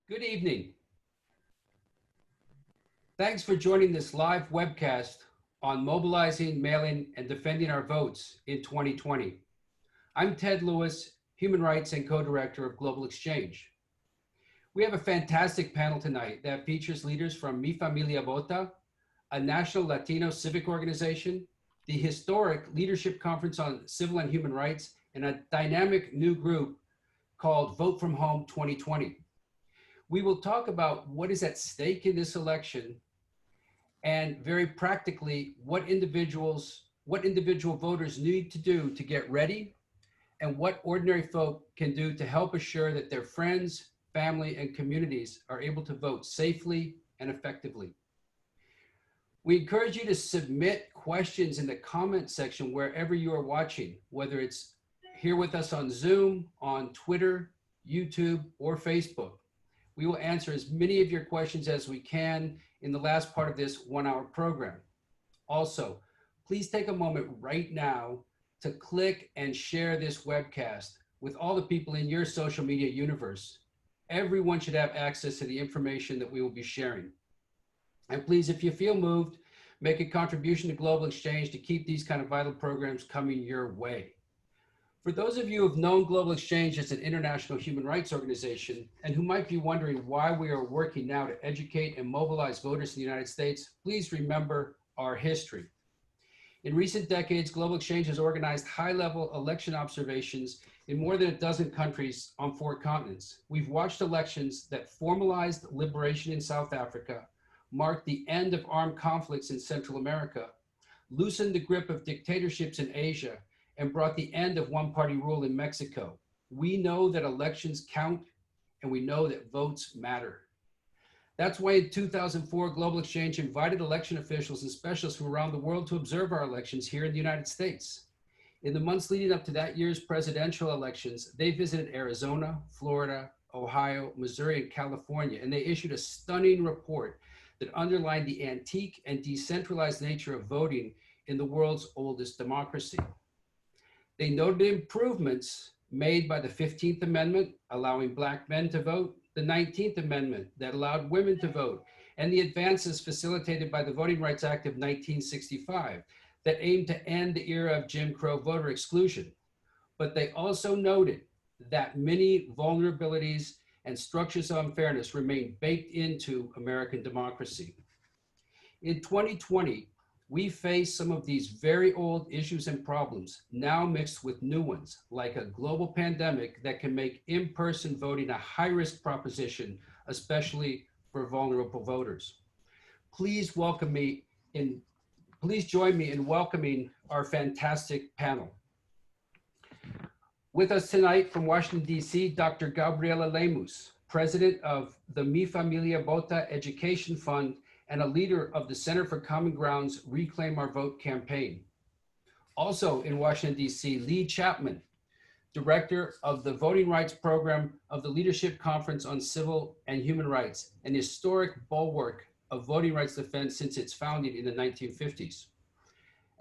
Good evening. Thanks for joining this live webcast on mobilizing, mailing, and defending our votes in 2020. I'm Ted Lewis, Human Rights and Co-Director of Global Exchange. We have a fantastic panel tonight that features leaders from Mi Familia Vota, a national Latino civic organization, the historic Leadership Conference on Civil and Human Rights, and a dynamic new group called Vote from Home 2020. We will talk about what is at stake in this election and very practically what individual voters need to do to get ready and what ordinary folk can do to help assure that their friends, family, and communities are able to vote safely and effectively. We encourage you to submit questions in the comment section wherever you are watching, whether it's here with us on Zoom, on Twitter, YouTube, or Facebook. We will answer as many of your questions as we can in the last part of this 1-hour program. Also, please take a moment right now to click and share this webcast with all the people in your social media universe. Everyone should have access to the information that we will be sharing. And please, if you feel moved, make a contribution to Global Exchange to keep these kind of vital programs coming your way. For those of you who have known Global Exchange as an international human rights organization and who might be wondering why we are working now to educate and mobilize voters in the United States, please remember our history. In recent decades, Global Exchange has organized high-level election observations in more than a dozen countries on 4 continents. We've watched elections that formalized liberation in South Africa, marked the end of armed conflicts in Central America, loosened the grip of dictatorships in Asia, and brought the end of one-party rule in Mexico. We know that elections count, and we know that votes matter. That's why in 2004, Global Exchange invited election officials and specialists from around the world to observe our elections here in the United States. In the months leading up to that year's presidential elections, they visited Arizona, Florida, Ohio, Missouri, and California, and they issued a stunning report that underlined the antique and decentralized nature of voting in the world's oldest democracy. They noted improvements made by the 15th Amendment, allowing Black men to vote, the 19th Amendment that allowed women to vote, and the advances facilitated by the Voting Rights Act of 1965 that aimed to end the era of Jim Crow voter exclusion. But they also noted that many vulnerabilities and structures of unfairness remain baked into American democracy. In 2020, we face some of these very old issues and problems now mixed with new ones, like a global pandemic that can make in-person voting a high-risk proposition, especially for vulnerable voters. Please join me in welcoming our fantastic panel. With us tonight from Washington, D.C., Dr. Gabriela Lemus, president of the Mi Familia Vota Education Fund and a leader of the Center for Common Ground's Reclaim Our Vote campaign. Also in Washington, D.C., Lee Chapman, director of the Voting Rights Program of the Leadership Conference on Civil and Human Rights, an historic bulwark of voting rights defense since its founding in the 1950s.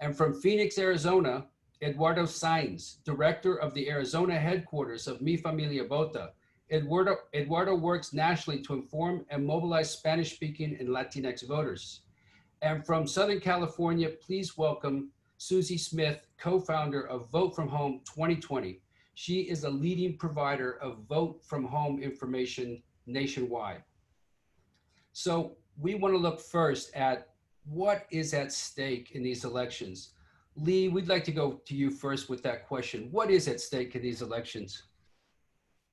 And from Phoenix, Arizona, Eduardo Saenz, director of the Arizona headquarters of Mi Familia Vota. Eduardo works nationally to inform and mobilize Spanish-speaking and Latinx voters. And from Southern California, please welcome Susie Smith, co-founder of Vote from Home 2020. She is a leading provider of vote from home information nationwide. So we want to look first at what is at stake in these elections. Lee, we'd like to go to you first with that question. What is at stake in these elections?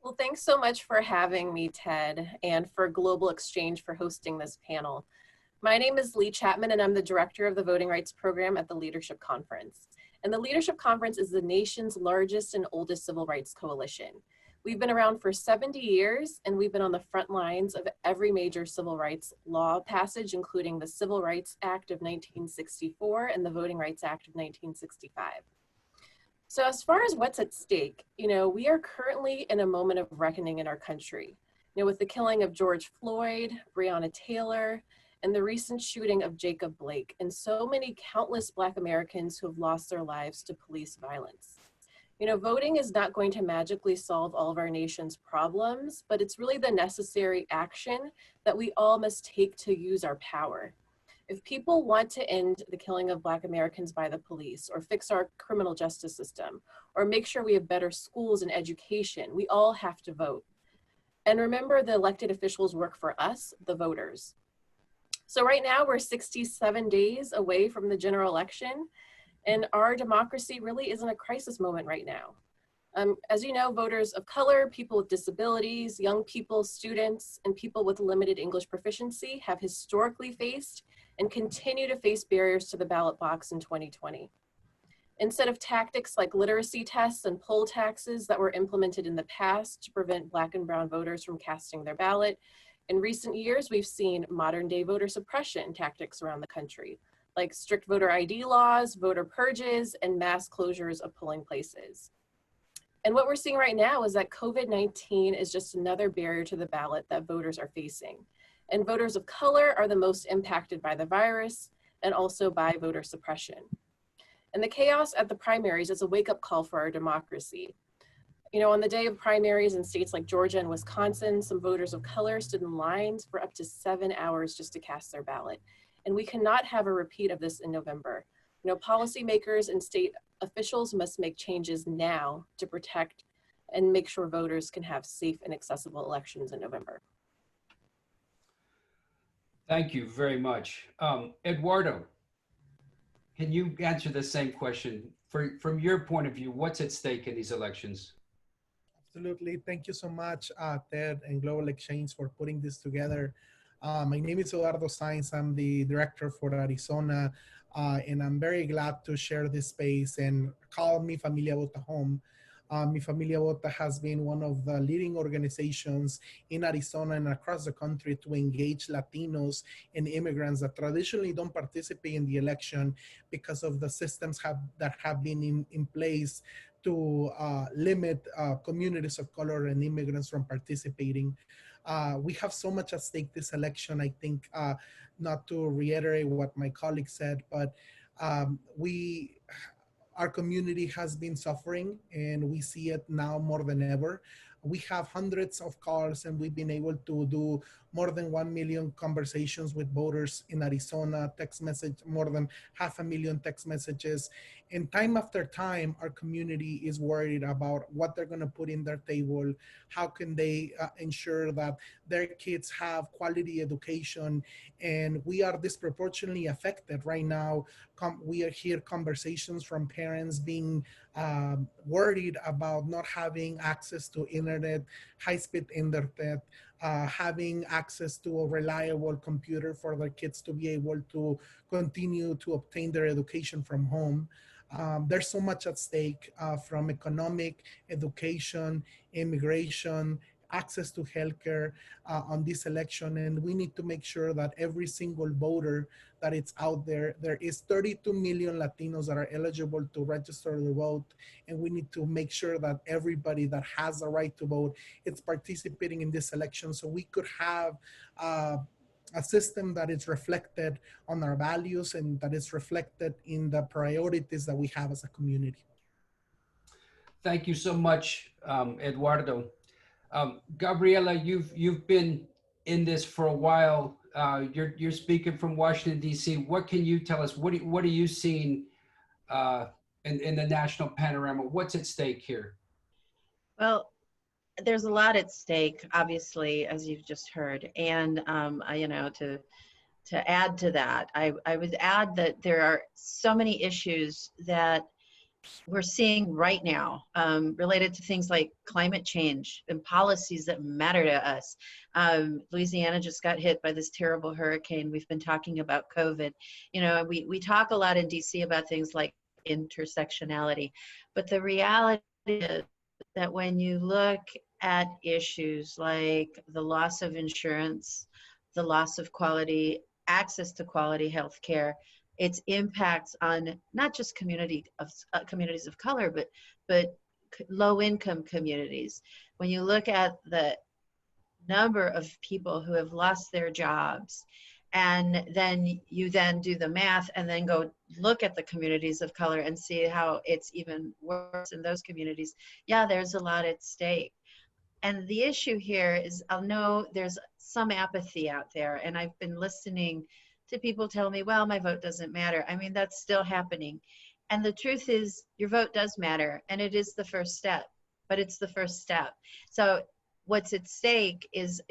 Well, thanks so much for having me, Ted, and for Global Exchange for hosting this panel. My name is Lee Chapman, and I'm the director of the Voting Rights Program at the Leadership Conference. And the Leadership Conference is the nation's largest and oldest civil rights coalition. We've been around for 70 years, and we've been on the front lines of every major civil rights law passage, including the Civil Rights Act of 1964 and the Voting Rights Act of 1965. So as far as what's at stake, we are currently in a moment of reckoning in our country. With the killing of George Floyd, Breonna Taylor, and the recent shooting of Jacob Blake, and so many countless Black Americans who have lost their lives to police violence. You know, voting is not going to magically solve all of our nation's problems, but it's really the necessary action that we all must take to use our power. If people want to end the killing of Black Americans by the police, or fix our criminal justice system, or make sure we have better schools and education, we all have to vote. And remember, the elected officials work for us, the voters. So right now we're 67 days away from the general election, and our democracy really is in a crisis moment right now. As you know, voters of color, people with disabilities, young people, students, and people with limited English proficiency have historically faced and continue to face barriers to the ballot box in 2020. Instead of tactics like literacy tests and poll taxes that were implemented in the past to prevent Black and brown voters from casting their ballot, in recent years, we've seen modern day voter suppression tactics around the country, like strict voter ID laws, voter purges, and mass closures of polling places. And what we're seeing right now is that COVID-19 is just another barrier to the ballot that voters are facing. And voters of color are the most impacted by the virus and also by voter suppression. And the chaos at the primaries is a wake-up call for our democracy. You know, on the day of primaries in states like Georgia and Wisconsin, some voters of color stood in lines for up to 7 hours just to cast their ballot. And we cannot have a repeat of this in November. You know, policymakers and state officials must make changes now to protect and make sure voters can have safe and accessible elections in November. Thank you very much. Eduardo, can you answer the same question? From your point of view, what's at stake in these elections? Absolutely. Thank you so much, Ted and Global Exchange, for putting this together. My name is Eduardo Sainz. I'm the director for Arizona, and I'm very glad to share this space and call Mi Familia Vota home. Mi Familia Vota has been one of the leading organizations in Arizona and across the country to engage Latinos and immigrants that traditionally don't participate in the election because of the systems that have been in place to limit communities of color and immigrants from participating. We have so much at stake this election. I think, not to reiterate what my colleague said, but our community has been suffering, and we see it now more than ever. We have hundreds of calls, and we've been able to do more than 1 million conversations with voters in Arizona, text message, more than 500,000 text messages. And time after time, our community is worried about what they're gonna put in their table, how can they ensure that their kids have quality education, and we are disproportionately affected right now. We are hear conversations from parents being worried about not having access to internet, high-speed internet, having access to a reliable computer for their kids to be able to continue to obtain their education from home. There's so much at stake from economic, education, immigration, access to healthcare on this election, and we need to make sure that every single voter that it's out there, there is 32 million Latinos that are eligible to register to vote, and we need to make sure that everybody that has a right to vote is participating in this election, so we could have a system that is reflected on our values and that is reflected in the priorities that we have as a community. Thank you so much, Eduardo. Gabriela, you've been in this for a while. You're speaking from Washington, D.C. What can you tell us? What are you seeing in the national panorama? What's at stake here? Well, there's a lot at stake, obviously, as you've just heard. And, you know, to add to that, I would add that there are so many issues that we're seeing right now related to things like climate change and policies that matter to us. Louisiana just got hit by this terrible hurricane. We've been talking about COVID. You know, we talk a lot in DC about things like intersectionality, but the reality is that when you look at issues like the loss of insurance, the loss of quality, access to quality health care, its impacts on not just communities of color, but low-income communities. When you look at the number of people who have lost their jobs And then you then do the math and then go look at the communities of color and see how it's even worse in those communities. Yeah, there's a lot at stake. And the issue here is, I'll know there's some apathy out there, and I've been listening to people tell me, well, my vote doesn't matter. I mean, that's still happening. And the truth is, your vote does matter, and it is the first step, but it's the first step. So what's at stake is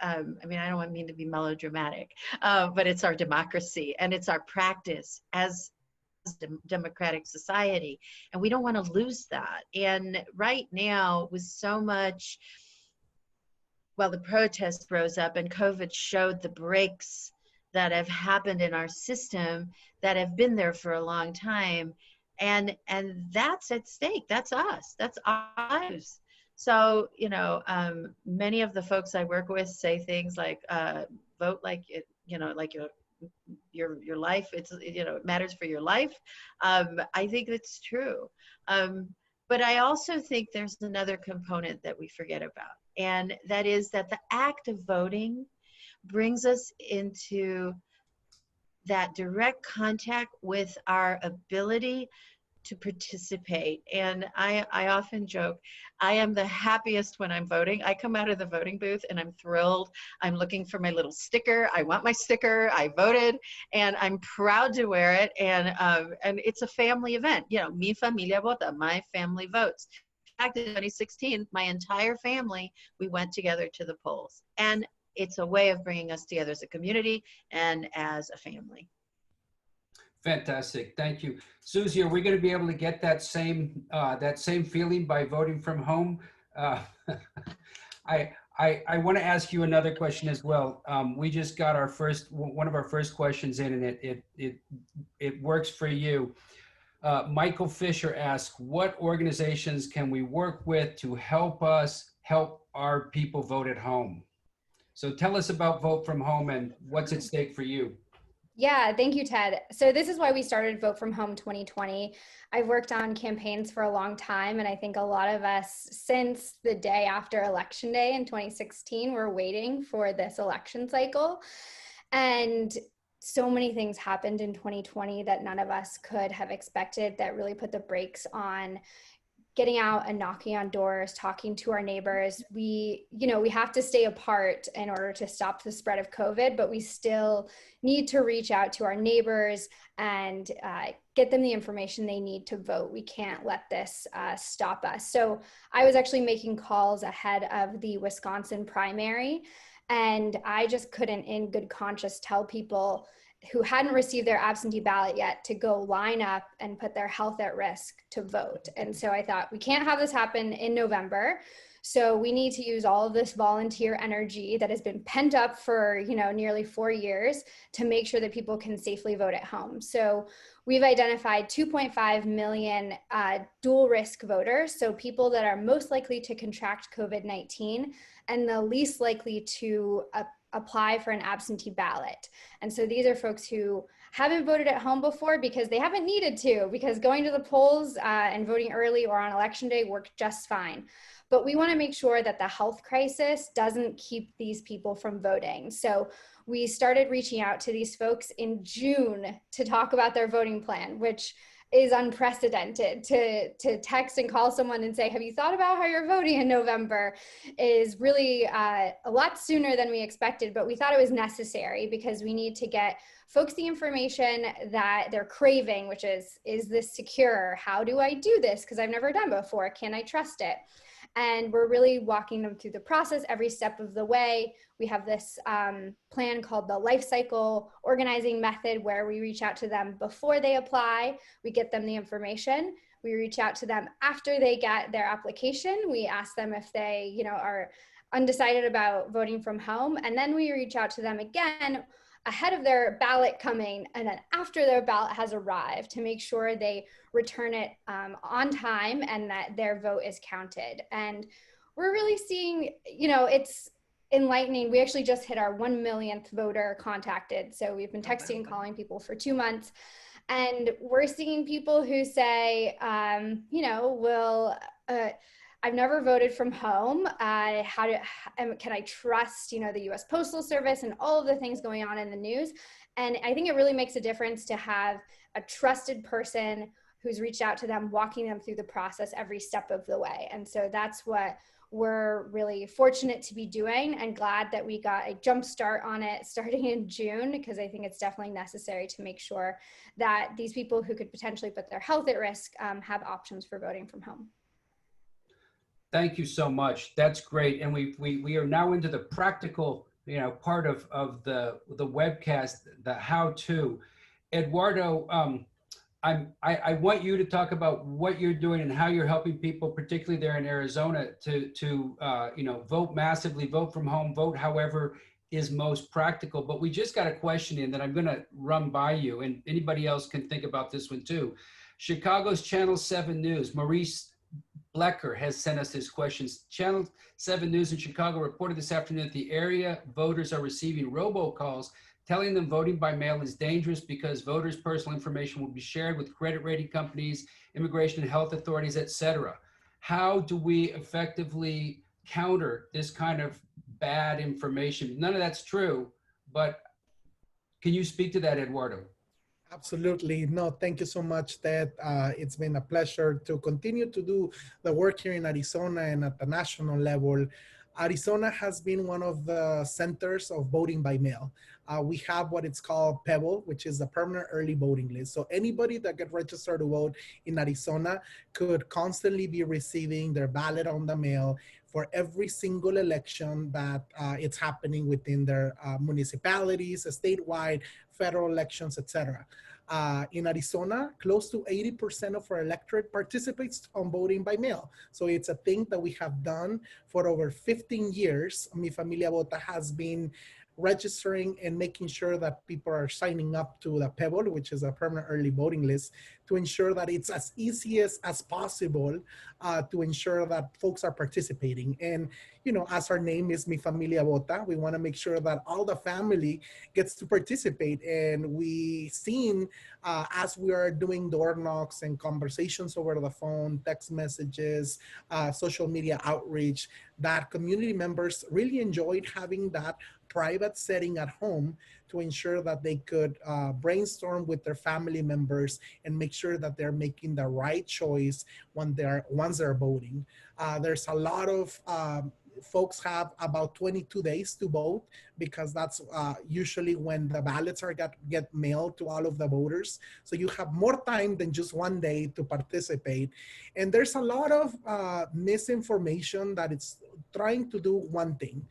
I mean, I don't mean to be melodramatic, but it's our democracy, and it's our practice as democratic society, and we don't want to lose that. And right now, with so much, well, the protests rose up and COVID showed the breaks that have happened in our system that have been there for a long time, and that's at stake. That's us. That's our lives. So, you know, many of the folks I work with say things like, vote like it, you know, like your life, it's, you know, it matters for your life. I think that's true. But I also think there's another component that we forget about, and that is that the act of voting brings us into that direct contact with our ability to participate. And I often joke, I am the happiest when I'm voting. I come out of the voting booth and I'm thrilled. I'm looking for my little sticker. I want my sticker. I voted, and I'm proud to wear it. And it's a family event. You know, mi familia vota, my family votes. In fact, in 2016, my entire family, we went together to the polls. And it's a way of bringing us together as a community and as a family. Fantastic, thank you. Susie, are we going to be able to get that same feeling by voting from home? I want to ask you another question as well. We just got one of our first questions in, and it works for you. Michael Fisher asks, what organizations can we work with to help us help our people vote at home? So tell us about Vote From Home and what's at stake for you. Yeah, thank you, Ted. So this is why we started Vote From Home 2020. I've worked on campaigns for a long time, and I think a lot of us, since the day after Election Day in 2016, were waiting for this election cycle. And so many things happened in 2020 that none of us could have expected, that really put the brakes on getting out and knocking on doors, talking to our neighbors. We have to stay apart in order to stop the spread of COVID, but we still need to reach out to our neighbors and get them the information they need to vote. We can't let this stop us. So I was actually making calls ahead of the Wisconsin primary, and I just couldn't in good conscience tell people who hadn't received their absentee ballot yet to go line up and put their health at risk to vote. And so I thought, we can't have this happen in November. So we need to use all of this volunteer energy that has been pent up for, nearly 4 years to make sure that people can safely vote at home. So we've identified 2.5 million dual risk voters. So people that are most likely to contract COVID-19 and the least likely to apply for an absentee ballot. And so these are folks who haven't voted at home before because they haven't needed to, because going to the polls and voting early or on election day worked just fine. But we want to make sure that the health crisis doesn't keep these people from voting. So we started reaching out to these folks in June to talk about their voting plan, which is unprecedented. To text and call someone and say, have you thought about how you're voting in November, is really a lot sooner than we expected, but we thought it was necessary because we need to get folks the information that they're craving, which is this secure? How do I do this? Because I've never done before. Can I trust it? And we're really walking them through the process every step of the way. We have this plan called the life cycle organizing method, where we reach out to them before they apply. We get them the information. We reach out to them after they get their application. We ask them if they, are undecided about voting from home. And then we reach out to them again ahead of their ballot coming, and then after their ballot has arrived, to make sure they return it on time and that their vote is counted. And we're really seeing, it's enlightening. We actually just hit our 1 millionth voter contacted. So we've been texting and calling people for 2 months. And we're seeing people who say, I've never voted from home. Can I trust, the U.S. Postal Service and all of the things going on in the news? And I think it really makes a difference to have a trusted person who's reached out to them, walking them through the process every step of the way. And so that's what we're really fortunate to be doing, and glad that we got a jump start on it starting in June, because I think it's definitely necessary to make sure that these people who could potentially put their health at risk have options for voting from home. Thank you so much. That's great. And we are now into the practical, part of the webcast, the how-to. Eduardo, I want you to talk about what you're doing and how you're helping people, particularly there in Arizona, to vote massively, vote from home, vote however is most practical. But we just got a question in that I'm going to run by you, and anybody else can think about this one too. Chicago's Channel 7 News, Maurice Blecker has sent us his questions. Channel 7 News in Chicago reported this afternoon that the area voters are receiving robocalls telling them voting by mail is dangerous because voters' personal information will be shared with credit rating companies, immigration and health authorities, etc. How do we effectively counter this kind of bad information? None of that's true, but can you speak to that, Eduardo? Absolutely. No, thank you so much, Ted. It's been a pleasure to continue to do the work here in Arizona and at the national level. Arizona has been one of the centers of voting by mail. We have what it's called PEBBLE, which is the permanent early voting list. So anybody that get registered to vote in Arizona could constantly be receiving their ballot on the mail for every single election that it's happening within their municipalities, statewide, federal elections, etc. In Arizona, close to 80% of our electorate participates on voting by mail. So it's a thing that we have done for over 15 years. Mi Familia Vota has been registering and making sure that people are signing up to the PEBBLE, which is a permanent early voting list, to ensure that it's as easy as possible to ensure that folks are participating. And, as our name is Mi Familia Vota, we want to make sure that all the family gets to participate. And we seen as we are doing door knocks and conversations over the phone, text messages, social media outreach, that community members really enjoyed having that private setting at home to ensure that they could brainstorm with their family members and make sure that they're making the right choice once they're voting. There's a lot of folks have about 22 days to vote, because that's usually when the ballots are get mailed to all of the voters. So you have more time than just one day to participate. And there's a lot of misinformation that it's trying to do one thing.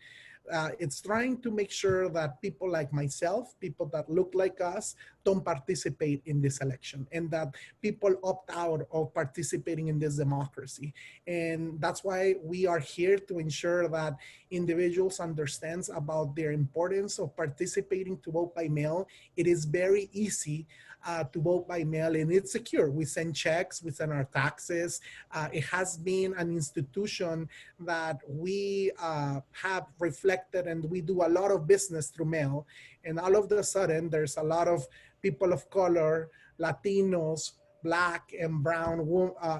It's trying to make sure that people like myself, people that look like us, don't participate in this election, and that people opt out of participating in this democracy. And that's why we are here to ensure that individuals understand about their importance of participating to vote by mail. It is very easy to vote by mail, and it's secure. We send checks, we send our taxes. It has been an institution that we have reflected, and we do a lot of business through mail. And all of a sudden, there's a lot of people of color, Latinos, Black and brown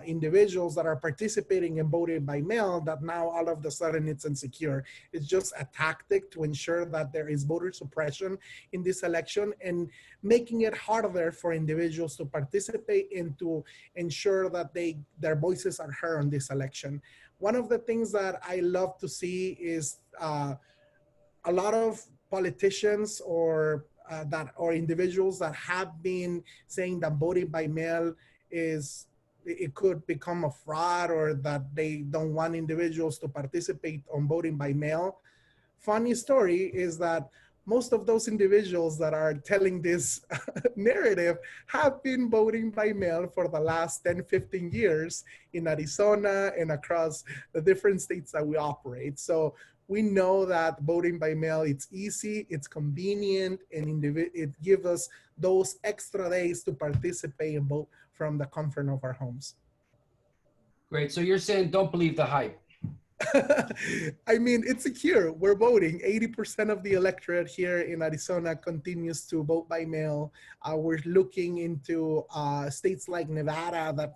individuals that are participating and voting by mail, that now all of a sudden it's insecure. It's just a tactic to ensure that there is voter suppression in this election, and making it harder for individuals to participate and to ensure that their voices are heard on this election. One of the things that I love to see is a lot of politicians or individuals that have been saying that voting by mail it could become a fraud, or that they don't want individuals to participate on voting by mail. Funny story is that most of those individuals that are telling this narrative have been voting by mail for the last 10, 15 years in Arizona and across the different states that we operate. So we know that voting by mail, it's easy, it's convenient, and it gives us those extra days to participate and vote from the comfort of our homes. Great. So you're saying don't believe the hype. I mean, it's secure. We're voting. 80% of the electorate here in Arizona continues to vote by mail. We're looking into states like Nevada that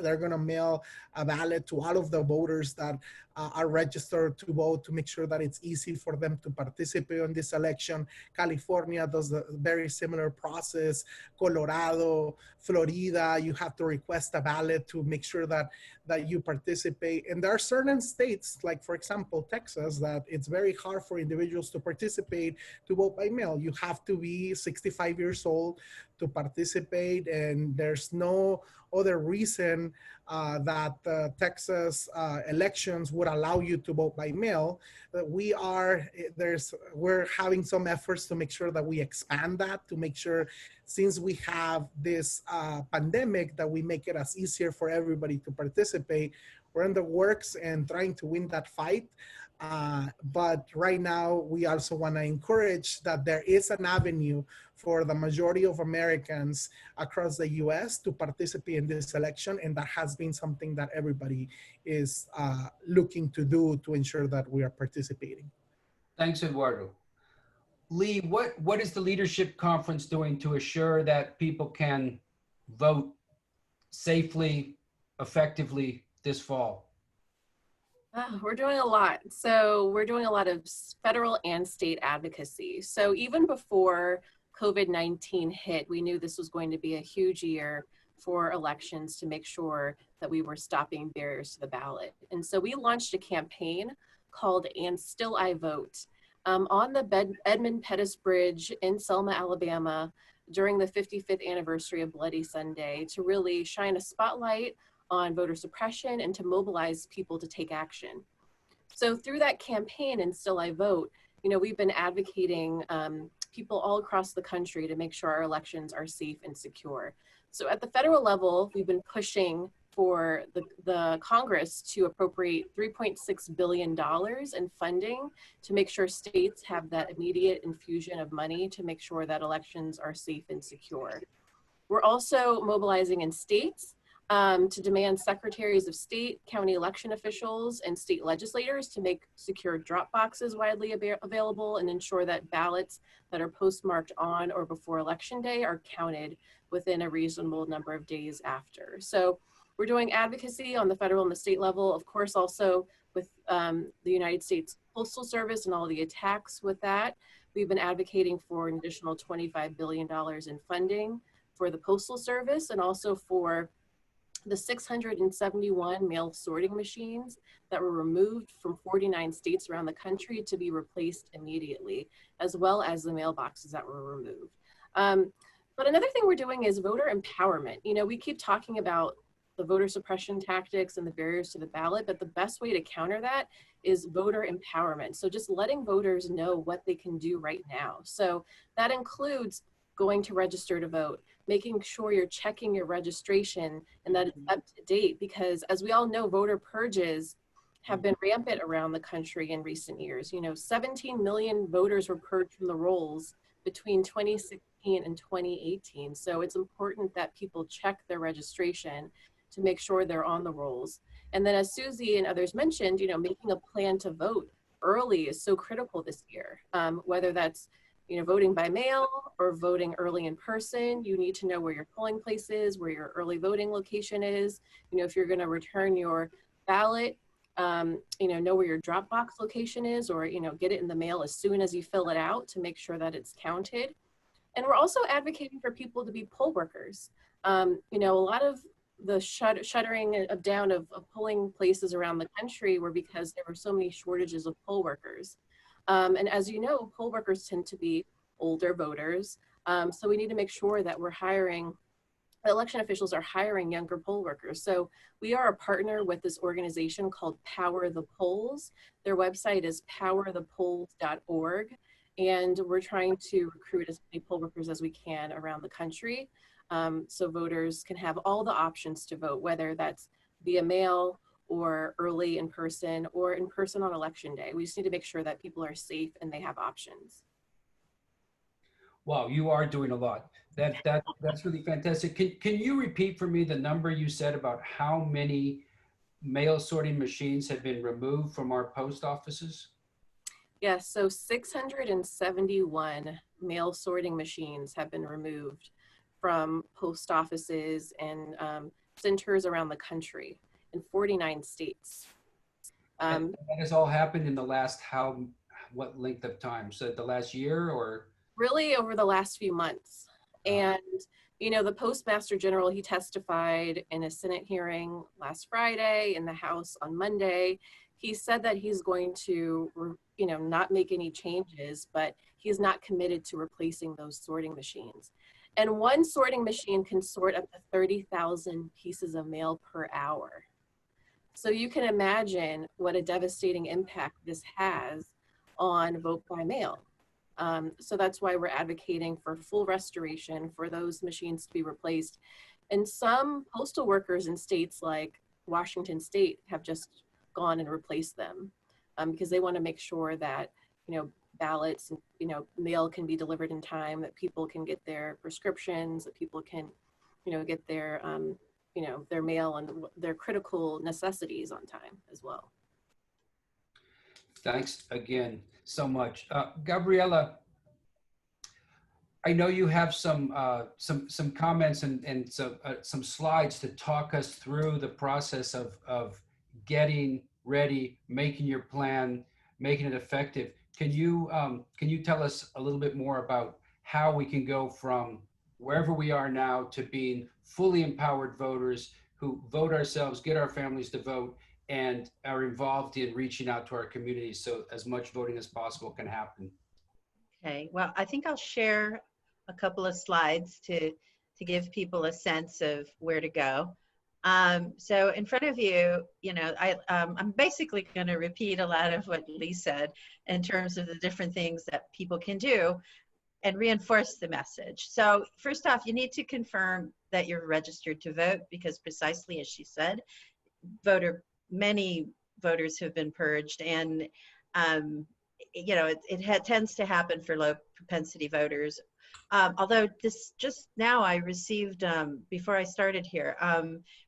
they're going to mail a ballot to all of the voters that are registered to vote, to make sure that it's easy for them to participate in this election. California does a very similar process. Colorado, Florida, you have to request a ballot to make sure that you participate. And there are certain states, like for example, Texas, that it's very hard for individuals to participate to vote by mail. You have to be 65 years old to participate, and there's no other reason that Texas elections would allow you to vote by mail. We're having some efforts to make sure that we expand that, to make sure, since we have this pandemic, that we make it as easier for everybody to participate. We're in the works and trying to win that fight. But right now, we also want to encourage that there is an avenue for the majority of Americans across the US to participate in this election. And that has been something that everybody is looking to do to ensure that we are participating. Thanks, Eduardo. Lee, what is the Leadership Conference doing to assure that people can vote safely, effectively this fall? We're doing a lot. So we're doing a lot of federal and state advocacy. So even before COVID-19 hit, we knew this was going to be a huge year for elections to make sure that we were stopping barriers to the ballot. And so we launched a campaign called And Still I Vote on the Edmund Pettus Bridge in Selma, Alabama, during the 55th anniversary of Bloody Sunday, to really shine a spotlight on voter suppression and to mobilize people to take action. So through that campaign, And Still I Vote, we've been advocating people all across the country to make sure our elections are safe and secure. So at the federal level, we've been pushing for the Congress to appropriate $3.6 billion in funding to make sure states have that immediate infusion of money to make sure that elections are safe and secure. We're also mobilizing in states to demand secretaries of state, county election officials, and state legislators to make secure drop boxes widely available and ensure that ballots that are postmarked on or before Election Day are counted within a reasonable number of days after. So we're doing advocacy on the federal and the state level, of course, also with the United States Postal Service and all the attacks with that. We've been advocating for an additional $25 billion in funding for the Postal Service, and also for the 671 mail sorting machines that were removed from 49 states around the country to be replaced immediately, as well as the mailboxes that were removed. But another thing we're doing is voter empowerment. We keep talking about the voter suppression tactics and the barriers to the ballot, but the best way to counter that is voter empowerment. So just letting voters know what they can do right now. So that includes going to register to vote, making sure you're checking your registration and that it's up to date, because as we all know, voter purges have been rampant around the country in recent years. 17 million voters were purged from the rolls between 2016 and 2018. So it's important that people check their registration to make sure they're on the rolls. And then, as Susie and others mentioned, making a plan to vote early is so critical this year, whether that's voting by mail or voting early in person. You need to know where your polling place is, where your early voting location is. If you're going to return your ballot, know where your drop box location is, or get it in the mail as soon as you fill it out to make sure that it's counted. And we're also advocating for people to be poll workers. A lot of the shuttering down of polling places around the country were because there were so many shortages of poll workers. And as you know, poll workers tend to be older voters. So we need to make sure that election officials are hiring younger poll workers. So we are a partner with this organization called Power the Polls. Their website is powerthepolls.org. And we're trying to recruit as many poll workers as we can around the country, so voters can have all the options to vote, whether that's via mail or early in person or in person on Election Day. We just need to make sure that people are safe and they have options. Wow, you are doing a lot. That's really fantastic. Can you repeat for me the number you said about how many mail sorting machines have been removed from our post offices? Yes, so 671 mail sorting machines have been removed from post offices and centers around the country in 49 states. And that has all happened in the last what length of time? So the last year or? Really over the last few months. And, you know, the Postmaster General, he testified in a Senate hearing last Friday, in the House on Monday. He said that he's going to, you know, not make any changes, but he's not committed to replacing those sorting machines. And one sorting machine can sort up to 30,000 pieces of mail per hour. So you can imagine what a devastating impact this has on vote by mail. So that's why we're advocating for full restoration for those machines to be replaced. And some postal workers in states like Washington State have just gone and replaced them because they want to make sure that, you know, ballots and, you know, mail can be delivered in time, that people can get their prescriptions, that people can, you know, get their, you know, their mail and their critical necessities on time as well. Thanks again so much. Gabriela, I know you have some comments and some slides to talk us through the process of getting ready, making your plan, making it effective. Can you tell us a little bit more about how we can go from wherever we are now to being fully empowered voters who vote ourselves, get our families to vote, and are involved in reaching out to our communities so as much voting as possible can happen? Okay, well, I think I'll share a couple of slides to give people a sense of where to go. So in front of you, you know, I'm basically going to repeat a lot of what Lee said in terms of the different things that people can do and reinforce the message. So first off, you need to confirm that you're registered to vote, because precisely as she said, many voters have been purged, and you know, it tends to happen for low propensity voters. Although this just now I received, before I started here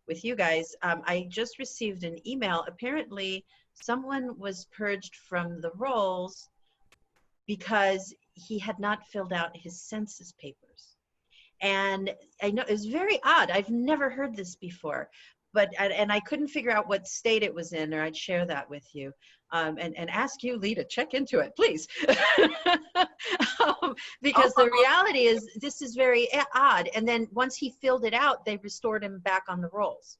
with you guys, I just received an email. Apparently someone was purged from the rolls because he had not filled out his census papers. And I know it's very odd. I've never heard this before, but, and I couldn't figure out what state it was in, or I'd share that with you. And ask you, Lee, to check into it, please. Because the reality is this is very odd. And then once he filled it out, they restored him back on the rolls.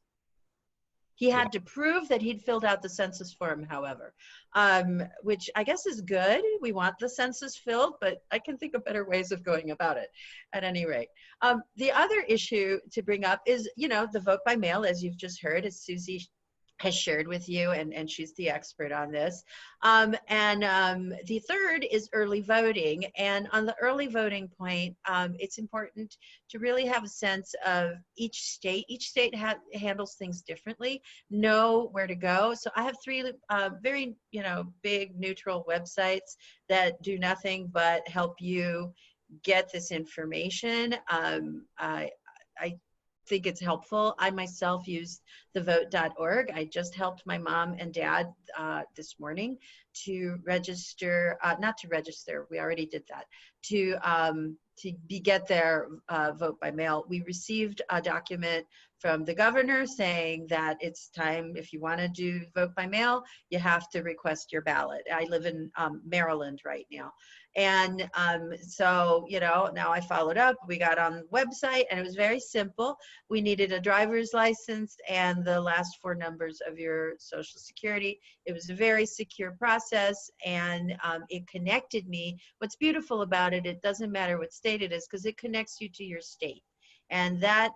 He had to prove that he'd filled out the census form, however, which I guess is good. We want the census filled, but I can think of better ways of going about it at any rate. The other issue to bring up is, you know, the vote by mail, as you've just heard, as Susie has shared with you, and she's the expert on this. The third is early voting. And on the early voting point, it's important to really have a sense of each state. Each state handles things differently, know where to go. So I have three very, you know, big neutral websites that do nothing but help you get this information. I think it's helpful. I myself used thevote.org. I just helped my mom and dad this morning to register, not to register, we already did that, to get their vote by mail. We received a document from the governor saying that it's time, if you want to do vote by mail, you have to request your ballot. I live in Maryland right now. And so, you know, now I followed up, we got on the website, and it was very simple. We needed a driver's license and the last four numbers of your social security. It was a very secure process, and it connected me. What's beautiful about it, it doesn't matter what state it is, because it connects you to your state. And that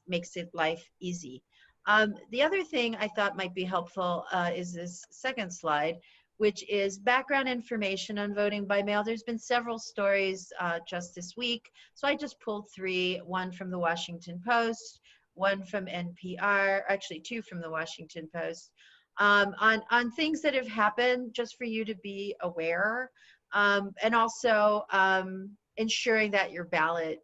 makes it life easy. The other thing I thought might be helpful is this second slide, which is background information on voting by mail. There's been several stories just this week. So I just pulled three, one from the Washington Post, one from NPR, actually two from the Washington Post, on things that have happened, just for you to be aware, and also ensuring that your ballot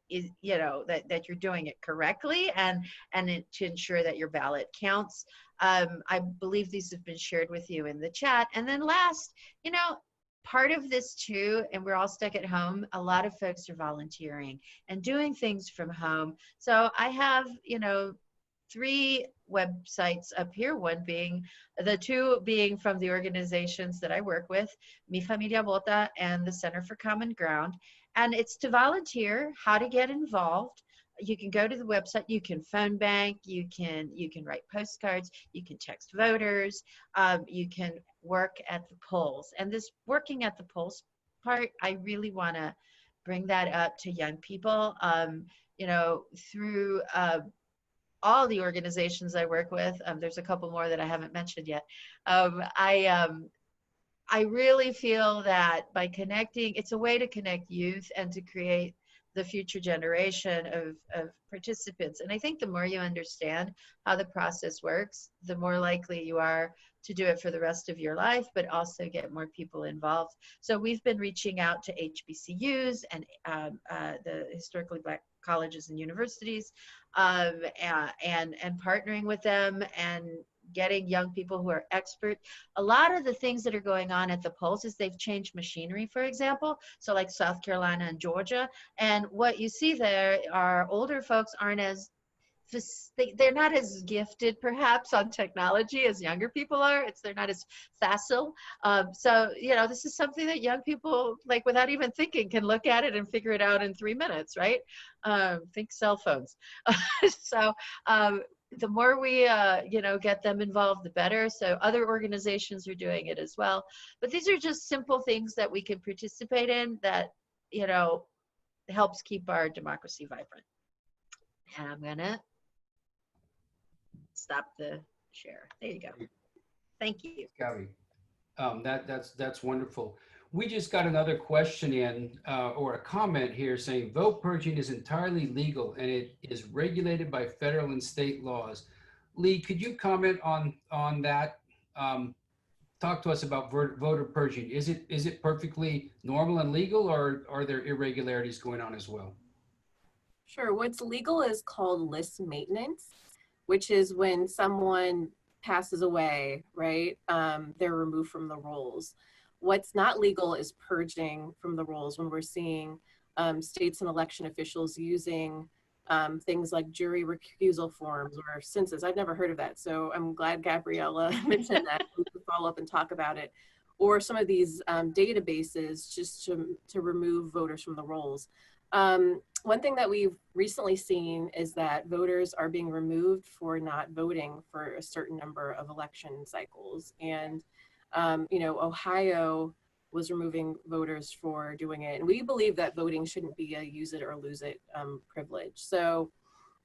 is, you know, that you're doing it correctly, and to ensure that your ballot counts. I believe these have been shared with you in the chat. And then last, you know, part of this too, and we're all stuck at home, a lot of folks are volunteering and doing things from home. So I have, you know, three websites up here, one being, the two being from the organizations that I work with, Mi Familia Vota and the Center for Common Ground. And it's to volunteer, how to get involved. You can go to the website, you can phone bank, you can write postcards, you can text voters, you can work at the polls. And this working at the polls part, I really want to bring that up to young people. You know, through all the organizations I work with, there's a couple more that I haven't mentioned yet. I really feel that by connecting, it's a way to connect youth and to create the future generation of participants. And I think the more you understand how the process works, the more likely you are to do it for the rest of your life, but also get more people involved. So we've been reaching out to HBCUs and the historically Black colleges and universities, and partnering with them and getting young people who are expert. A lot of the things that are going on at the polls is they've changed machinery, for example. So like South Carolina and Georgia. And what you see there are older folks aren't as, they're not as gifted perhaps on technology as younger people are. They're not as facile. So, you know, this is something that young people, like without even thinking, can look at it and figure it out in 3 minutes, right? Think cell phones. So, the more we you know, get them involved, the better. So other organizations are doing it as well. But these are just simple things that we can participate in that, you know, helps keep our democracy vibrant. And I'm gonna stop the share. There you go. Thank you. Gabby, that's wonderful. We just got another question in, or a comment here saying vote purging is entirely legal and it is regulated by federal and state laws. Lee, could you comment on that? Talk to us about voter purging. Is it perfectly normal and legal, or are there irregularities going on as well? Sure. What's legal is called list maintenance, which is when someone passes away, right? They're removed from the rolls. What's not legal is purging from the rolls, when we're seeing states and election officials using things like jury recusal forms or census. I've never heard of that, so I'm glad Gabriella mentioned that. We can follow up and talk about it. Or some of these databases just to remove voters from the rolls. One thing that we've recently seen is that voters are being removed for not voting for a certain number of election cycles. And, you know, Ohio was removing voters for doing it. And we believe that voting shouldn't be a use it or lose it privilege. So,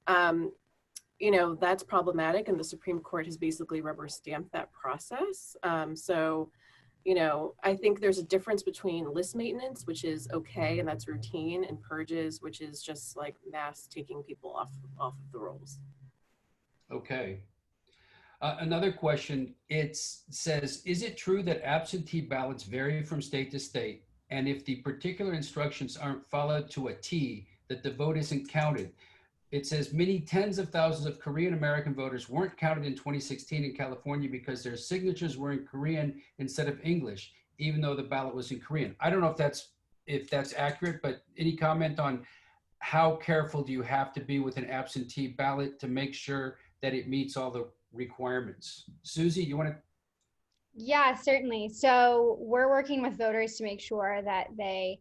you know, that's problematic. And the Supreme Court has basically rubber stamped that process. So, you know, I think there's a difference between list maintenance, which is okay, and that's routine, and purges, which is just like mass taking people off of the rolls. Okay. Another question, it says, is it true that absentee ballots vary from state to state? And if the particular instructions aren't followed to a T, that the vote isn't counted? It says many tens of thousands of Korean American voters weren't counted in 2016 in California because their signatures were in Korean instead of English, even though the ballot was in Korean. I don't know if that's accurate, but any comment on how careful do you have to be with an absentee ballot to make sure that it meets all the requirements? Susie, you want to? Yeah, certainly. So we're working with voters to make sure that they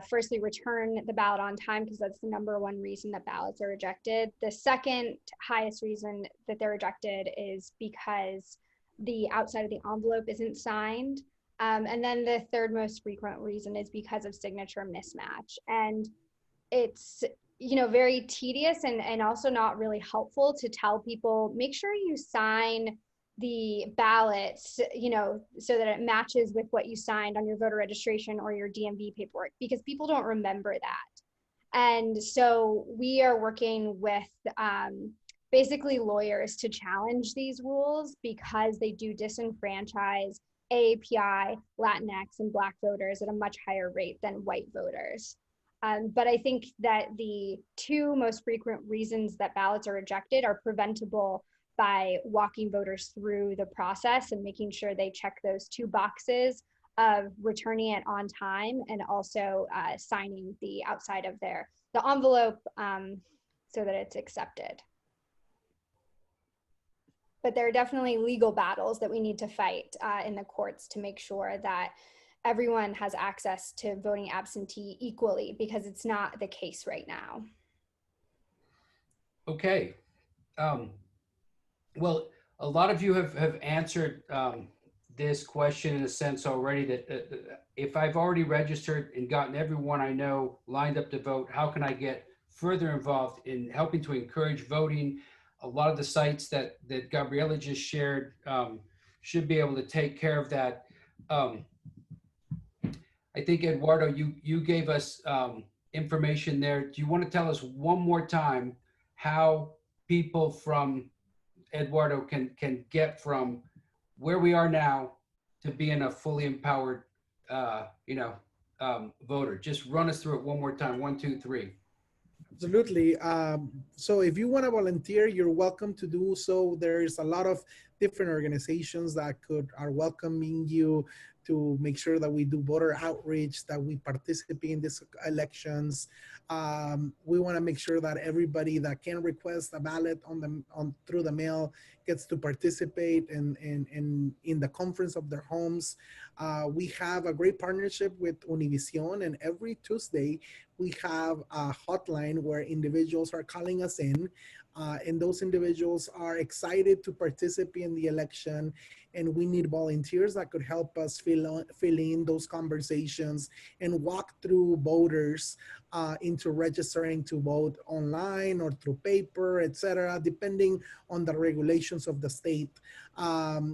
firstly return the ballot on time, because that's the number one reason that ballots are rejected. The second highest reason that they're rejected is because the outside of the envelope isn't signed. And then the third most frequent reason is because of signature mismatch. And it's, you know, very tedious and also not really helpful to tell people, make sure you sign the ballots, you know, so that it matches with what you signed on your voter registration or your DMV paperwork, because people don't remember that. And so we are working with basically lawyers to challenge these rules, because they do disenfranchise AAPI, Latinx, and Black voters at a much higher rate than white voters. But I think that the two most frequent reasons that ballots are rejected are preventable by walking voters through the process and making sure they check those two boxes of returning it on time and also signing the outside of the envelope so that it's accepted. but there are definitely legal battles that we need to fight in the courts to make sure that everyone has access to voting absentee equally, because it's not the case right now. Okay. Well, a lot of you have answered this question in a sense already, that if I've already registered and gotten everyone I know lined up to vote, how can I get further involved in helping to encourage voting? A lot of the sites that Gabriela just shared should be able to take care of that. I think, Eduardo, you gave us information there. Do you want to tell us one more time how people from Eduardo can get from where we are now to being a fully empowered, voter? Just run us through it one more time. 1, 2, 3. Absolutely. So if you want to volunteer, you're welcome to do so. There's a lot of different organizations that are welcoming you to make sure that we do voter outreach, that we participate in these elections. We want to make sure that everybody that can request a ballot through the mail gets to participate in the conference of their homes. We have a great partnership with Univision, and every Tuesday we have a hotline where individuals are calling us in, and those individuals are excited to participate in the election. And we need volunteers that could help us fill in those conversations and walk through voters into registering to vote online or through paper, etc., depending on the regulations of the state.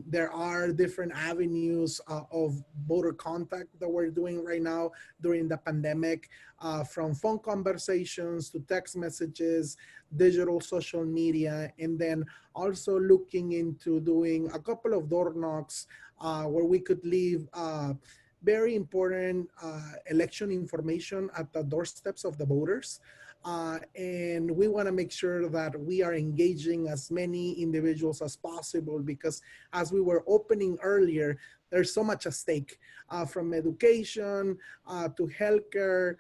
There are different avenues of voter contact that we're doing right now during the pandemic, from phone conversations to text messages, digital social media, and then also looking into doing a couple of door knocks where we could leave very important election information at the doorsteps of the voters. And we want to make sure that we are engaging as many individuals as possible, because as we were opening earlier, there's so much at stake, from education to healthcare,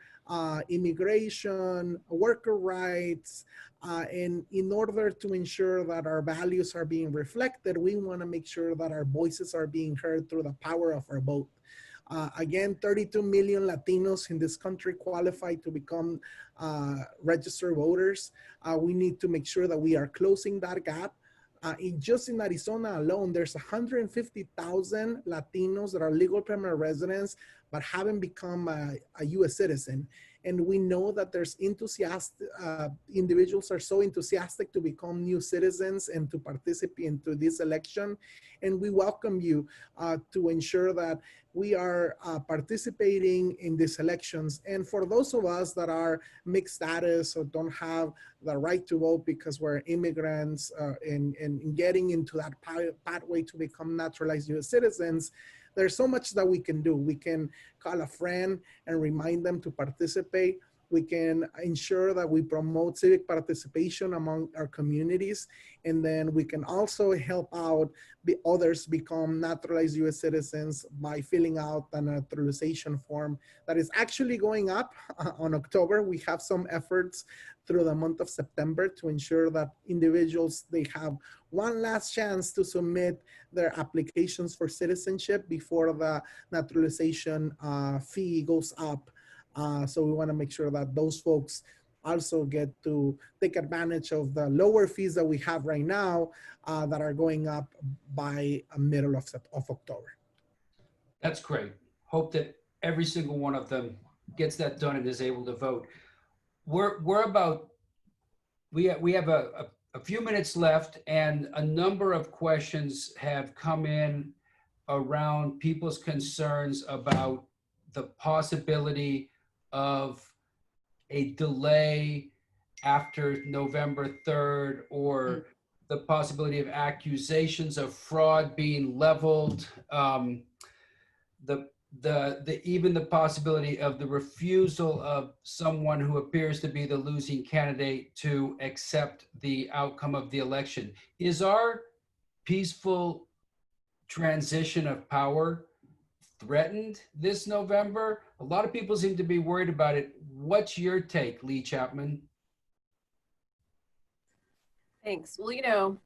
immigration, worker rights. And in order to ensure that our values are being reflected, we want to make sure that our voices are being heard through the power of our vote. Again, 32 million Latinos in this country qualify to become registered voters. We need to make sure that we are closing that gap. Just in Arizona alone, there's 150,000 Latinos that are legal permanent residents but haven't become a U.S. citizen. And we know that there's individuals are so enthusiastic to become new citizens and to participate into this election. And we welcome you to ensure that we are participating in these elections. And for those of us that are mixed status or don't have the right to vote because we're immigrants, and getting into that pathway to become naturalized U.S. citizens, there's so much that we can do. We can call a friend and remind them to participate. We can ensure that we promote civic participation among our communities. And then we can also help out others become naturalized U.S. citizens by filling out a naturalization form that is actually going up on October. We have some efforts through the month of September to ensure that individuals, they have one last chance to submit their applications for citizenship before the naturalization fee goes up. So we want to make sure that those folks also get to take advantage of the lower fees that we have right now that are going up by middle of October. That's great. Hope that every single one of them gets that done and is able to vote. We have a few minutes left, and a number of questions have come in around people's concerns about the possibility of a delay after November 3rd, or the possibility of accusations of fraud being leveled, even the possibility of the refusal of someone who appears to be the losing candidate to accept the outcome of the election. Is our peaceful transition of power threatened this November? A lot of people seem to be worried about it. What's your take, Lee Chapman? Thanks. Well,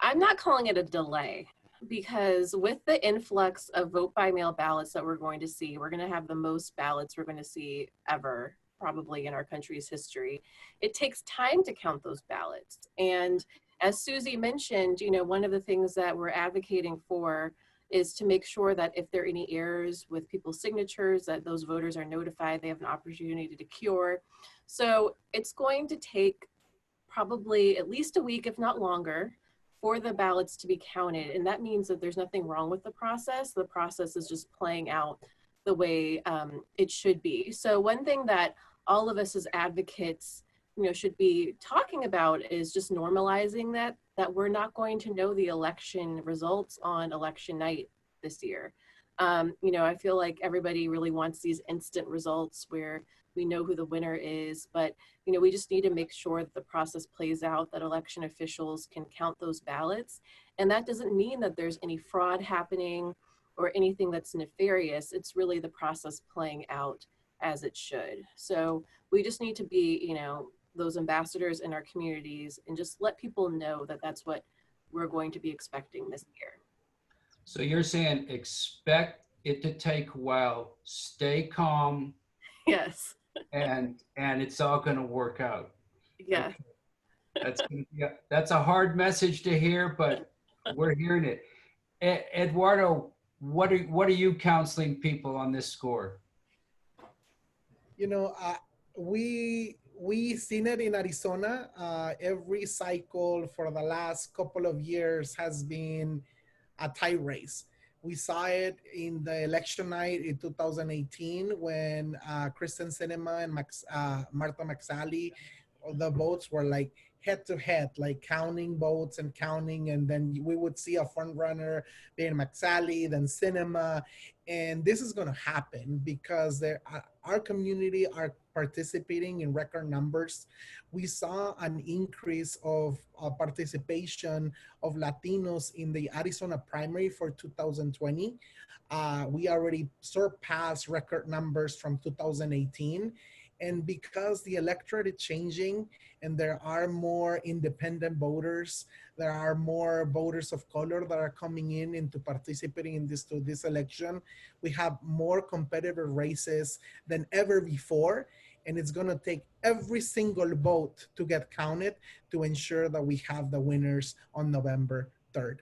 I'm not calling it a delay, because with the influx of vote by mail ballots that we're going to see, we're going to have the most ballots we're going to see ever, probably in our country's history. It takes time to count those ballots. And as Susie mentioned, you know, one of the things that we're advocating for is to make sure that if there are any errors with people's signatures, that those voters are notified, they have an opportunity to cure. So it's going to take probably at least a week, if not longer, for the ballots to be counted. And that means that there's nothing wrong with the process. The process is just playing out the way it should be. So one thing that all of us as advocates, you know, should be talking about is just normalizing that we're not going to know the election results on election night this year. You know, I feel like everybody really wants these instant results where we know who the winner is, but you know, we just need to make sure that the process plays out, that election officials can count those ballots. And that doesn't mean that there's any fraud happening or anything that's nefarious. It's really the process playing out as it should. So we just need to be, you know, those ambassadors in our communities and just let people know that that's what we're going to be expecting this year. So you're saying expect it to take a while, stay calm, Yes. and it's all going to work out. Yeah. Okay. That's a hard message to hear, but we're hearing it. Eduardo, what are you counseling people on this score? You know, we seen it in Arizona. Every cycle for the last couple of years has been a tie race. We saw it in the election night in 2018 when Kristen Sinema and Martha McSally, the votes were like head to head, like counting votes and counting, and then we would see a front runner being McSally, then Sinema, and this is going to happen because our community are participating in record numbers. We saw an increase of participation of Latinos in the Arizona primary for 2020. We already surpassed record numbers from 2018. And because the electorate is changing and there are more independent voters, there are more voters of color that are coming in into participating in this election, we have more competitive races than ever before. And it's going to take every single vote to get counted to ensure that we have the winners on November 3rd.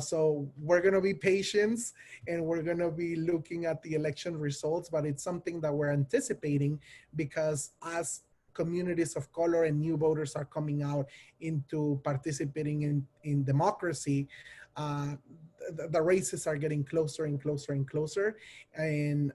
So we're going to be patient and we're going to be looking at the election results, but it's something that we're anticipating because as communities of color and new voters are coming out into participating in democracy, the races are getting closer and closer and closer. And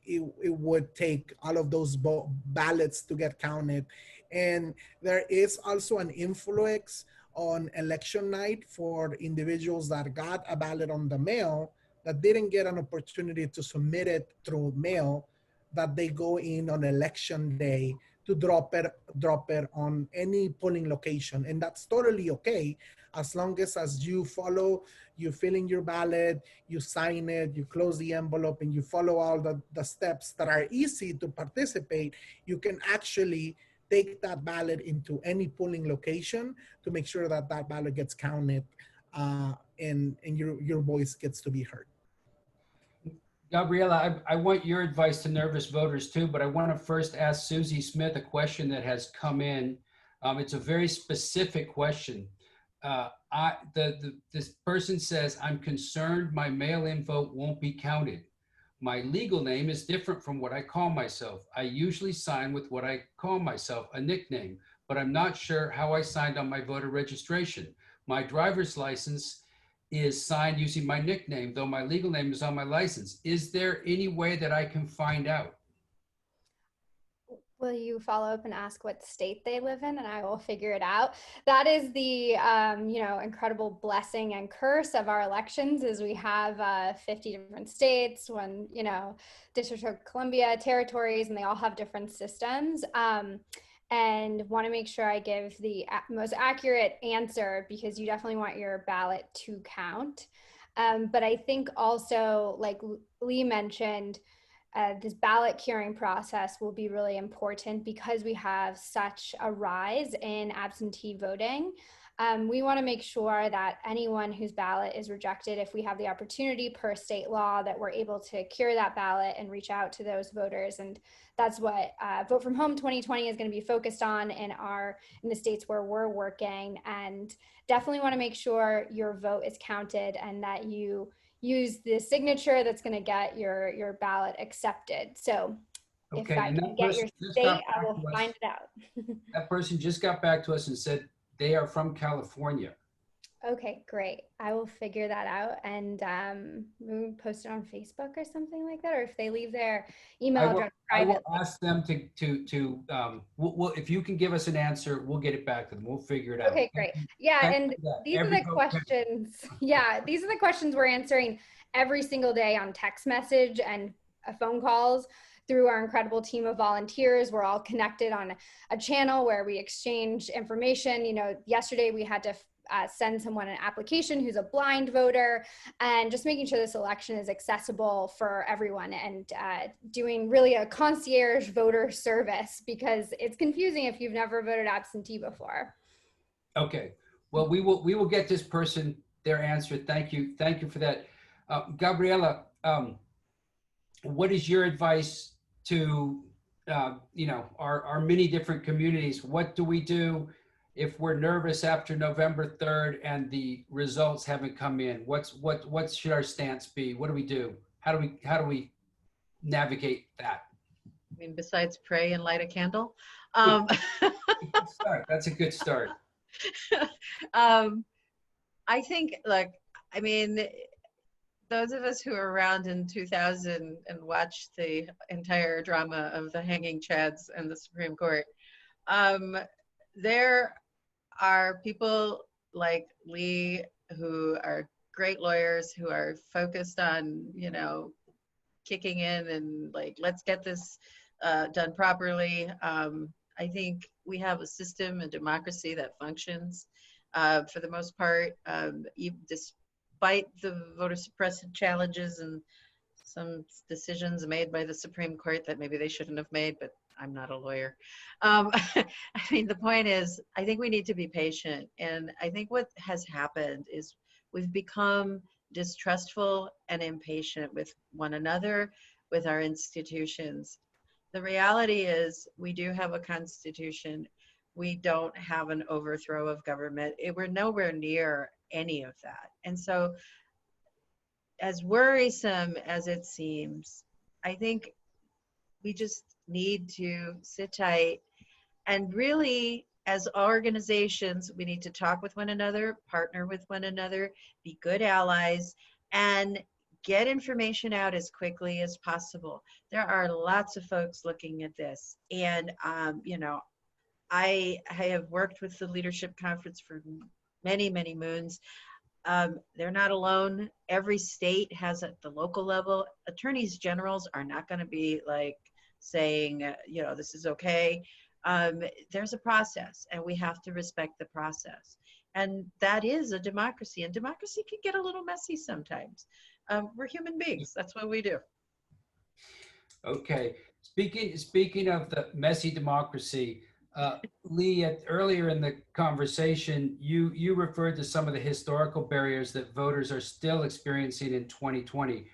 it would take all of those ballots to get counted. And there is also an influx on election night for individuals that got a ballot on the mail that didn't get an opportunity to submit it through mail, that they go in on election day to drop it on any polling location. And that's totally okay, as long as you follow, you fill in your ballot, you sign it, you close the envelope, and you follow all the steps that are easy to participate, you can actually take that ballot into any polling location to make sure that that ballot gets counted and your voice gets to be heard. Gabriela, I want your advice to nervous voters too, but I want to first ask Susie Smith a question that has come in. It's a very specific question. This person says, I'm concerned my mail-in vote won't be counted. My legal name is different from what I call myself. I usually sign with what I call myself, a nickname, but I'm not sure how I signed on my voter registration. My driver's license is signed using my nickname, though my legal name is on my license. Is there any way that I can find out? Will you follow up and ask what state they live in, and I will figure it out. That is the incredible blessing and curse of our elections, is we have 50 different states, one District of Columbia, territories, and they all have different systems. And want to make sure I give the most accurate answer, because you definitely want your ballot to count. But I think also, like Lee mentioned, this ballot curing process will be really important because we have such a rise in absentee voting. We want to make sure that anyone whose ballot is rejected, if we have the opportunity per state law, that we're able to cure that ballot and reach out to those voters. And that's what Vote from Home 2020 is going to be focused on in the states where we're working. And definitely want to make sure your vote is counted and that you use the signature that's going to get your ballot accepted. So if Okay, I and can that get your person just state, got I back will to us. find it out. That person just got back to us and said they are from California. Okay, great. I will figure that out and maybe post it on Facebook or something like that. Or if they leave their email address I will private. ask them if you can give us an answer, we'll get it back to them. We'll figure it out. Okay, great. Yeah, Thank and you for that. these are Every the vote counts. questions. Yeah, these are the questions we're answering every single day on text message and phone calls through our incredible team of volunteers. We're all connected on a channel where we exchange information. You know, yesterday we had to send someone an application who's a blind voter, and just making sure this election is accessible for everyone, and doing really a concierge voter service, because it's confusing if you've never voted absentee before. Okay. Well, we will get this person their answer. Thank you for that. Gabriela, what is your advice to our many different communities? What do we do if we're nervous after November 3rd and the results haven't come in? What should our stance be? What do we do? How do we navigate that? I mean, besides pray and light a candle. Good start. That's a good start. I think, look, I mean, those of us who were around in 2000 and watched the entire drama of the hanging chads and the Supreme Court, there are people like Lee who are great lawyers who are focused on, kicking in and like, let's get this done properly. I think we have a system and democracy that functions for the most part, despite the voter suppressive challenges and some decisions made by the Supreme Court that maybe they shouldn't have made, but I'm not a lawyer. I mean, the point is, I think we need to be patient. And I think what has happened is we've become distrustful and impatient with one another, with our institutions. The reality is we do have a constitution. We don't have an overthrow of government. We're nowhere near any of that. And so, as worrisome as it seems, I think we just need to sit tight and really, as organizations, we need to talk with one another, partner with one another, be good allies, and get information out as quickly as possible. There are lots of folks looking at this. And, I have worked with the Leadership Conference for many, many moons. They're not alone. Every state has at the local level, attorneys generals are not going to be like saying, this is okay. There's a process and we have to respect the process. And that is a democracy, and democracy can get a little messy sometimes. We're human beings. That's what we do. Okay. Speaking of the messy democracy, Lee, earlier in the conversation, you referred to some of the historical barriers that voters are still experiencing in 2020.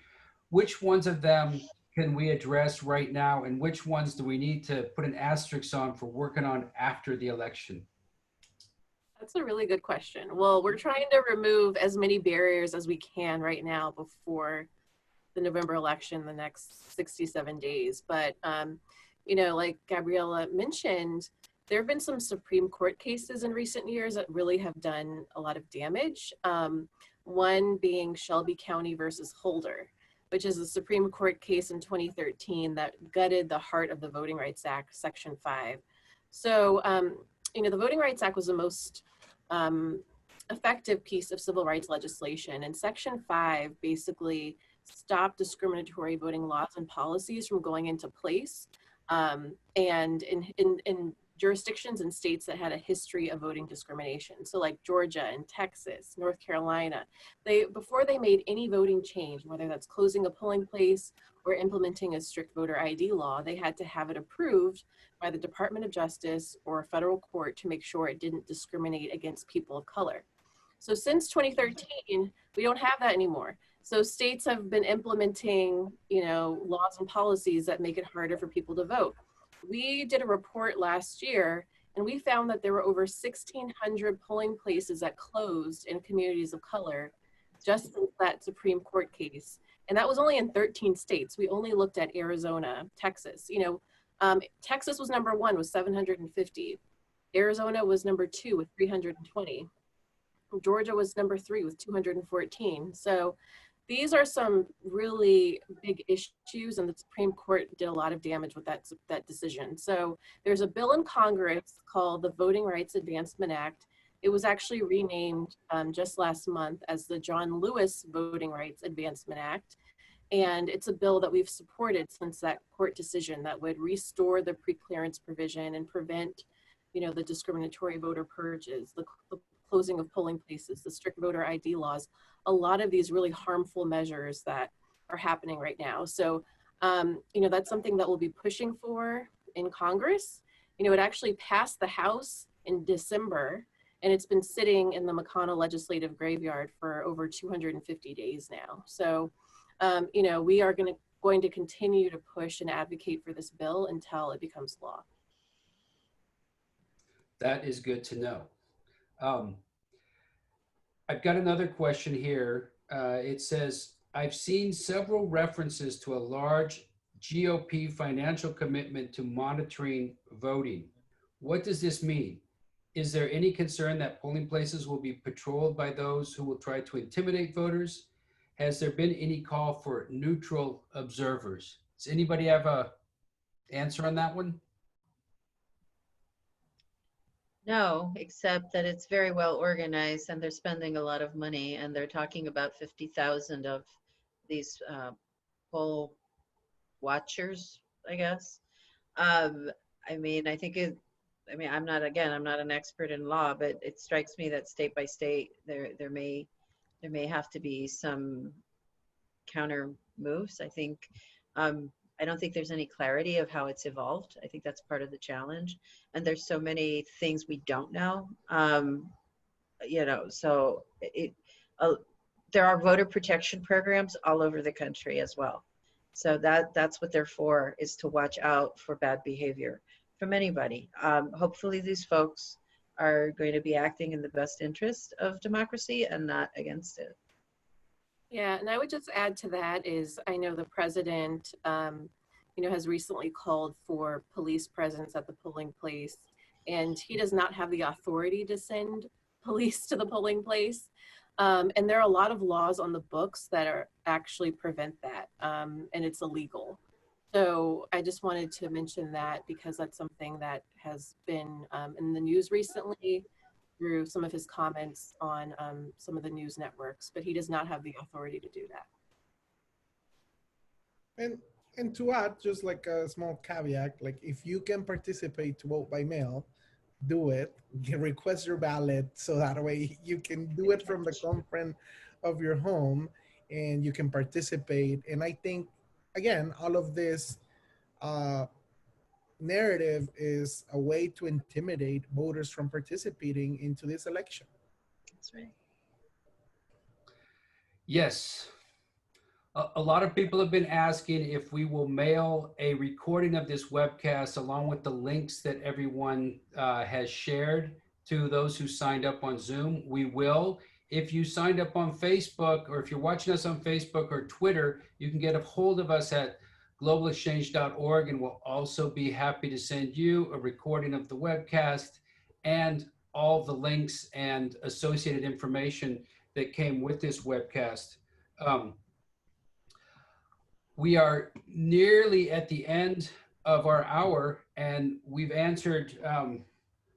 Which ones of them can we address right now, and which ones do we need to put an asterisk on for working on after the election? That's a really good question. Well, we're trying to remove as many barriers as we can right now before the November election, the next 67 days. But, like Gabriela mentioned, there have been some Supreme Court cases in recent years that really have done a lot of damage. One being Shelby County versus Holder, which is a Supreme Court case in 2013 that gutted the heart of the Voting Rights Act, Section 5. So, the Voting Rights Act was the most effective piece of civil rights legislation. And Section 5 basically stopped discriminatory voting laws and policies from going into place. And in jurisdictions and states that had a history of voting discrimination. So like Georgia and Texas, North Carolina, before they made any voting change, whether that's closing a polling place or implementing a strict voter ID law, they had to have it approved by the Department of Justice or a federal court to make sure it didn't discriminate against people of color. So since 2013, we don't have that anymore. So states have been implementing, laws and policies that make it harder for people to vote. We did a report last year, and we found that there were over 1,600 polling places that closed in communities of color just since that Supreme Court case. And that was only in 13 states. We only looked at Arizona, Texas. Texas was number 1 with 750. Arizona was number 2 with 320. Georgia was number 3 with 214. So these are some really big issues, and the Supreme Court did a lot of damage with that decision. So there's a bill in Congress called the Voting Rights Advancement Act. It was actually renamed just last month as the John Lewis Voting Rights Advancement Act. And it's a bill that we've supported since that court decision that would restore the preclearance provision and prevent, the discriminatory voter purges, the closing of polling places, the strict voter ID laws, a lot of these really harmful measures that are happening right now. So, that's something that we'll be pushing for in Congress. It actually passed the House in December, and it's been sitting in the McConnell legislative graveyard for over 250 days now. So, we are going to continue to push and advocate for this bill until it becomes law. That is good to know. I've got another question here. It says, I've seen several references to a large GOP financial commitment to monitoring voting. What does this mean? Is there any concern that polling places will be patrolled by those who will try to intimidate voters? Has there been any call for neutral observers? Does anybody have an answer on that one? No, except that it's very well organized and they're spending a lot of money, and they're talking about 50,000 of these poll watchers, I guess. I think I'm not an expert in law, but it strikes me that state by state, there may have to be some counter moves. I don't think there's any clarity of how it's evolved. I think that's part of the challenge. And there's so many things we don't know. So there are voter protection programs all over the country as well. So that's what they're for, is to watch out for bad behavior from anybody. Hopefully these folks are going to be acting in the best interest of democracy and not against it. Yeah, and I would just add to that is, I know the president, has recently called for police presence at the polling place, and he does not have the authority to send police to the polling place. And there are a lot of laws on the books that are actually prevent that, and it's illegal. So I just wanted to mention that because that's something that has been in the news recently through some of his comments on some of the news networks, but he does not have the authority to do that. And to add, just like a small caveat, like if you can participate to vote by mail, do it. You request your ballot so that way you can do it from the comfort of your home and you can participate. And I think, again, all of this narrative is a way to intimidate voters from participating into this election. That's right. Yes. A lot of people have been asking if we will mail a recording of this webcast along with the links that everyone has shared to those who signed up on Zoom. We will. If you signed up on Facebook, or if you're watching us on Facebook or Twitter, you can get a hold of us at globalexchange.org, and we'll also be happy to send you a recording of the webcast and all the links and associated information that came with this webcast. We are nearly at the end of our hour, and we've answered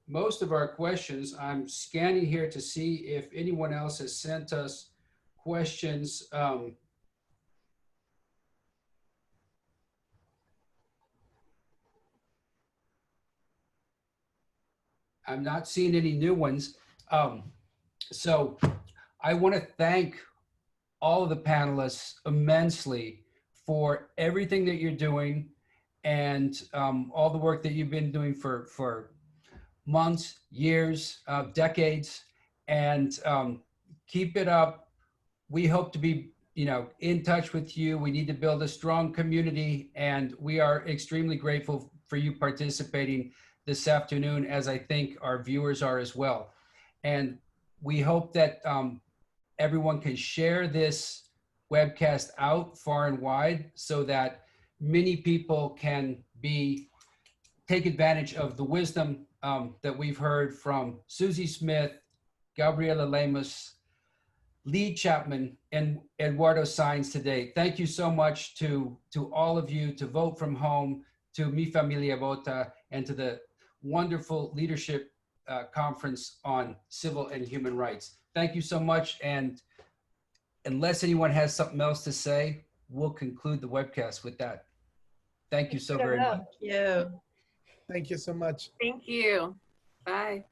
most of our questions. I'm scanning here to see if anyone else has sent us questions. I'm not seeing any new ones. So I want to thank all of the panelists immensely for everything that you're doing and all the work that you've been doing for months, years, decades, and keep it up. We hope to be, in touch with you. We need to build a strong community, and we are extremely grateful for you participating this afternoon, as I think our viewers are as well. And we hope that everyone can share this webcast out far and wide so that many people can take advantage of the wisdom that we've heard from Susie Smith, Gabriela Lemus, Lee Chapman, and Eduardo Sainz today. Thank you so much to all of you, to Vote From Home, to Mi Familia Vota, and to the wonderful leadership conference on civil and human rights. Thank you so much. And unless anyone has something else to say, we'll conclude the webcast with that. Thank you so very much. Thank you. Thank you so much. Thank you. Bye.